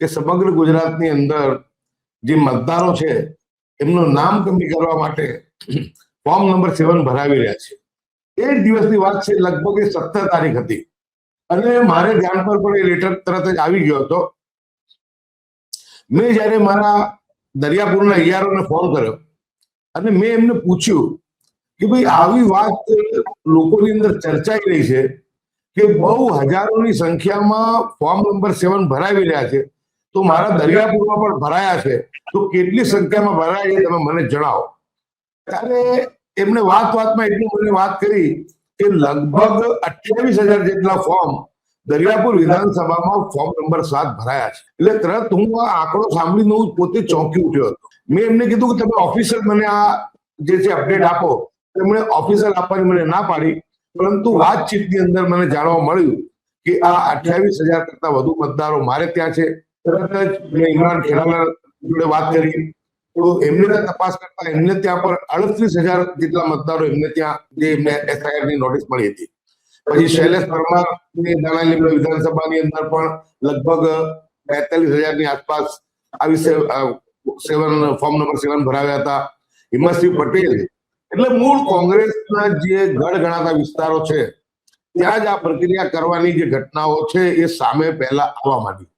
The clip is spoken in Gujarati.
કે સમગ્ર ગુજરાતની અંદર જે મતદારો છે એમનું નામ કમી કરવા માટે ફોર્મ નંબર 7 ભરાવી રહ્યા છે. એ જ દિવસની વાત છે, લગભગ 17 તારીખ હતી અને મારે ધ્યાન પર પણ એ લેટર તરત જ આવી ગયો હતો. મેં જયારે મારા દરિયાપુરના ઈઆરઓને ફોન કર્યો અને મેં એમને પૂછ્યું કે ભાઈ આવી વાત લોકોની અંદર ચર્ચાઈ રહી છે કે બહુ હજારોની સંખ્યામાં ફોર્મ નંબર 7 ભરાવી રહ્યા છે, તો મારા દરિયાપુરમાં પણ ભરાયા છે, તો કેટલી સંખ્યામાં ભરાયા છે તમે મને જણાવો. ત્યારે એમને વાતમાં એટલી મને વાત કરી કે લગભગ 28,000 જેટલા ફોર્મ દરિયાપુર વિધાનસભામાં ફોર્મ નંબર 7 ભરાયા છે. એટલે તરત હું આ આંકડો સાંભળીને હું પોતે ચોંકી ઉઠ્યો હતો. મેં એમને કીધું કે તમે ઓફિશિયલ મને આ જે છે અપડેટ આપો. તેમણે ઓફિશિયલ આપવાની મને ના પાડી, પરંતુ વાતચીતની અંદર મને જાણવા મળ્યું કે આ 28,000 કરતા વધુ મતદારો મારે ત્યાં છે. તરત જ મેં ઇમરાન ખેરાલા જોડે વાત કરી, તો એમને ત્યાં તપાસ કરતા એમને ત્યાં પણ 38,000 જેટલા મતદારો એમને ત્યાં જે એમને એફઆઈઆર ની નોટિસ મળી હતી. પછી શૈલેષ પરમાર દાણાલી વિધાનસભાની અંદર પણ લગભગ 43,000 ની આસપાસ આવી ફોર્મ નંબર 7 ભરાવ્યા હતા. હિંમતસિંહ પટેલ એટલે મૂળ કોંગ્રેસના જે ગઢ ગણાતા વિસ્તારો છે ત્યાં જ આ પ્રક્રિયા કરવાની જે ઘટનાઓ છે એ સામે પહેલા આવવા માંડી.